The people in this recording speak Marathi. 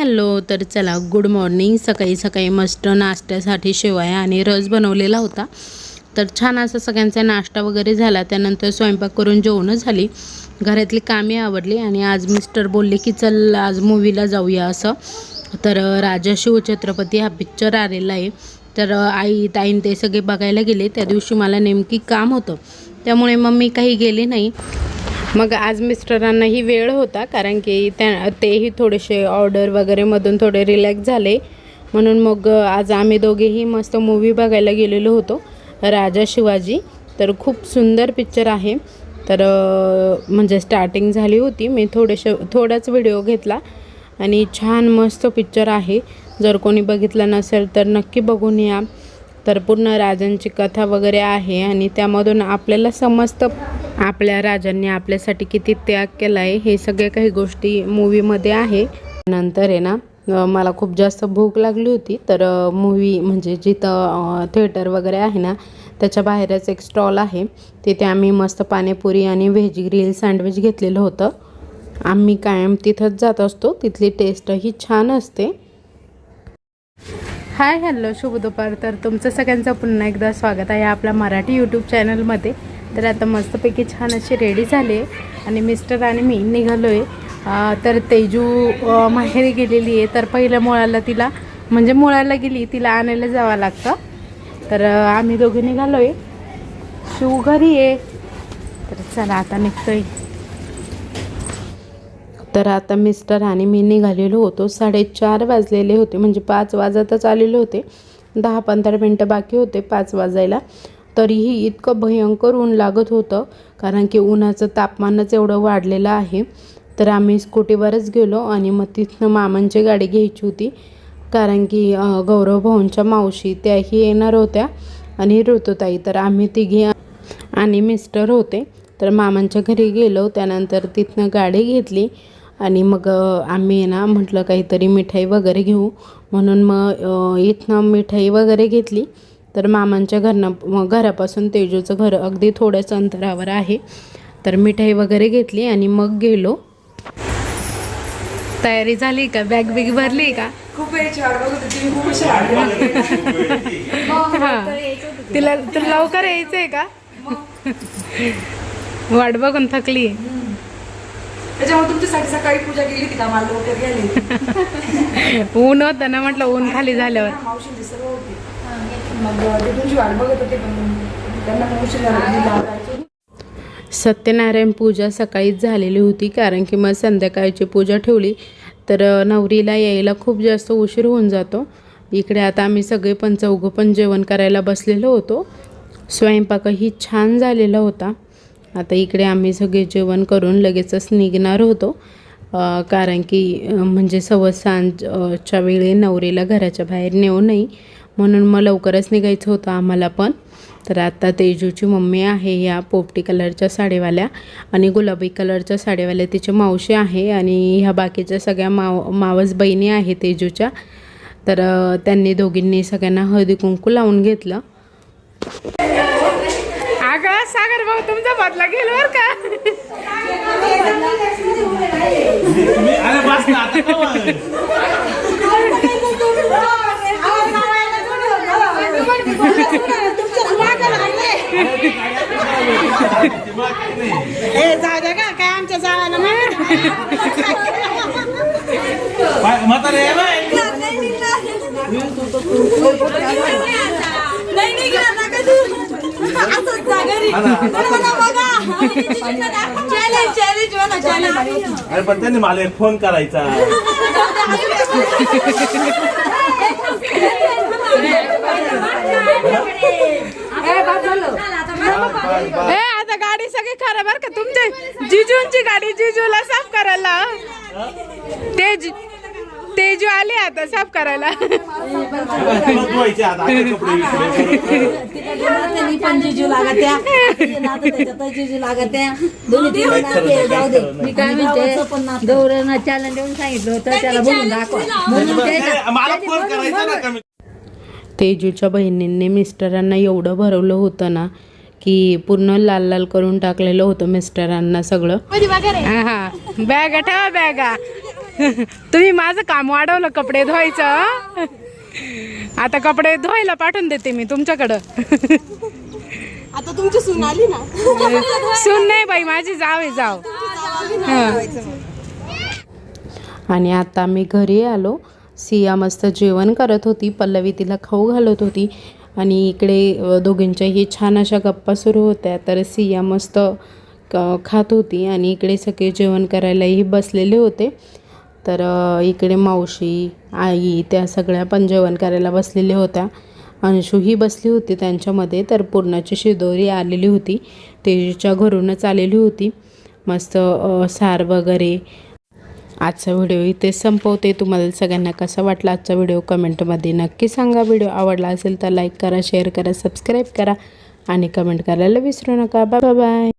हॅलो. तर चला, गुड मॉर्निंग. सकाळी सकाळी मस्त नाश्त्यासाठी शेवया आणि रस बनवलेला होता. तर छान असा सगळ्यांचा नाश्ता वगैरे झाला. त्यानंतर स्वयंपाक करून जेवणं झाली, घरातली कामे आवडली आणि आज मिस्टर बोलले की चल आज मूवीला जाऊया असं. तर राजा शिवछत्रपती हा पिक्चर आलेला आहे. तर आई ताईन ते सगळे बघायला गेले. त्या दिवशी मला नेमकी काम होतं, त्यामुळे मग मी काही गेले नाही. मग आज मिस्टरांनाही वेळ होता, कारण की तेही थोडेसे ऑर्डर वगैरेमधून थोडे रिलॅक्स झाले, म्हणून मग आज आम्ही दोघेही मस्त मूवी बघायला गेलेलो होतो, राजा शिवाजी. तर खूप सुंदर पिक्चर आहे. तर म्हणजे स्टार्टिंग झाली होती, मी थोडाच व्हिडिओ घेतला आणि छान मस्त पिक्चर आहे. जर कोणी बघितलं नसेल तर नक्की बघून या. तर पूर्ण राजांची कथा वगैरे आहे आणि त्यामधून आपल्याला समजतं आपल्या राजांनी आपल्यासाठी किती त्याग केला आहे. हे सगळे काही गोष्टी मूवीमध्ये आहे. नंतर आहे ना, मला खूप जास्त भूक लागली होती. तर मूवी म्हणजे जिथं थिएटर वगैरे आहे ना, त्याच्या बाहेरच एक स्टॉल आहे, तिथे आम्ही मस्त पाणीपुरी आणि व्हेज ग्रिल सँडविच घेतलेलं होतं. आम्ही कायम तिथंच जात असतो, तिथली टेस्टही छान असते. हाय हॅलो, शुभ दुपार. तर तुमचं सगळ्यांचं पुन्हा एकदा स्वागत आहे आपल्या मराठी यूट्यूब चॅनलमध्ये. तर आता मस्तपैकी छान अशी रेडी झाले आणि मिस्टर आणि मी निघालो आहे. तर तेजू माहेरी गेलेली आहे. तर पहिल्या मुळाला गेली, तिला आणायला जावं लागतं. तर आम्ही दोघे निघालो आहे. शिव घरी आहे. तर चला आता निघतोय. तर आता मिस्टर आणि मी निघालेलो होतो. 4:30 वाजलेले होते, म्हणजे 5 वाजतच आलेले होते. 10-15 मिनटं बाकी होते 5 वाजायला. तरीही इतकं भयंकर ऊन लागत होतं, कारण की उन्हाचं तापमानच एवढं वाढलेलं आहे. तर आम्ही स्कूटीवरच गेलो आणि मग तिथनं मामांची गाडी घ्यायची होती, कारण की गौरव भाऊंच्या मावशी त्याही येणार होत्या आणि ऋतुताई. तर आम्ही तिघी आणि मिस्टर होते. तर मामांच्या घरी गेलो. त्यानंतर तिथनं गाडी घेतली आणि मग आम्ही ना म्हटलं काहीतरी मिठाई वगैरे घेऊ, म्हणून मग इथनं मिठाई वगैरे घेतली. तर मामांच्या घरापासून तेजूचं घर अगदी थोड्याच अंतरावर आहे. तर मिठाई वगैरे घेतली आणि मग गेलो. तयारी झाली का? बॅग बिग भरली का? खूप तिला लवकर यायचंय का? वाट बघून थकली. त्याच्यामुळे तुमच्यासाठी सकाळी पूजा केली होती का? मला लवकर गेली. ऊन होतं ना, म्हटलं ऊन खाली झाल्यावर. मावशी सर्व होती, मग ते तुमची वाट बघत होते, पण त्यांना मावशी. सत्यनारायण पूजा सकाळीच झालेली होती, कारण की मग संध्याकाळची पूजा ठेवली तर नवरीला यायला खूप जास्त उशीर होऊन जातो. इकडे आता आम्ही सगळे पण चौघं पण जेवण करायला बसलेलो होतो. स्वयंपाकही छान झालेला होता. आता इकडे आम्ही सगळे जेवण करून लगेचच निघणार होतो, कारण की म्हणजे सांजच्या वेळी नवरीला घराच्या बाहेर नेऊ नये, म्हणून मग लवकरच निघायचं होतं आम्हाला पण. तर आता तेजूची मम्मी आहे ह्या पोपटी कलरच्या साडीवाल्या आणि गुलाबी कलरच्या साडीवाल्या तिची मावशी आहे आणि ह्या बाकीच्या सगळ्या मावस बहिणी आहे तेजूच्या. तर त्यांनी दोघींनी सगळ्यांना हळदी कुंकू लावून घेतलं. अगं सागर भाऊ तुमचा बदला गेलो बरं का? जागा का काय आमच्या जावायला अरे पण त्यांनी मला एक फोन करायचा. आता गाडी सगळी खराब बरं का तुमचे. जिजूंची गाडी जिजूला साफ करायला. तेजू आले आता साफ करायला. मी काय म्हणते, गौरवनं चॅलेंज देऊन सांगितलं होतं त्याला बोलून दाखवा. तेजूच्या बहिणींनी मिस्टरांना एवढं भरवलं होतं ना, की पूर्ण लाल लाल करून टाकलेलं होतं मिस्टरांना सगळं. हा बॅगा ठेवा बॅगा. तुम्ही माझं काम वाढवलं कपडे धुवायचं. आता कपडे धुवायला पाठवून देते मी तुमच्याकडं. आता तुमची सून आली ना. सून नाही बाई, माझी जाव आहे, जाव. आणि आता मी घरी आलो. सिया मस्त जेवण करत होती, पल्लवी तिला खाऊ घालत होती आणि इकडे दोघींच्याही छान अशा गप्पा सुरू होत्या. तर सिया मस्त खात होती आणि इकडे सगळे जेवण करायलाही बसलेले होते. तर इकडे मावशी, आई त्या सगळ्या पण जेवण करायला बसलेल्या होत्या. अंशूही बसली होती त्यांच्यामध्ये. तर पूर्णाची शिदोरी आलेली होती, तेजीच्या घरूनच आलेली होती. मस्त सार वगैरे. आजचा व्हिडिओ इथे संपवते. तुम्हाला सगळ्यांना कसा वाटला आजचा व्हिडिओ कमेंटमध्ये नक्की सांगा. व्हिडिओ आवडला असेल तर लाईक करा, शेअर करा, सबस्क्राईब करा आणि कमेंट करायला विसरू नका. Bye bye.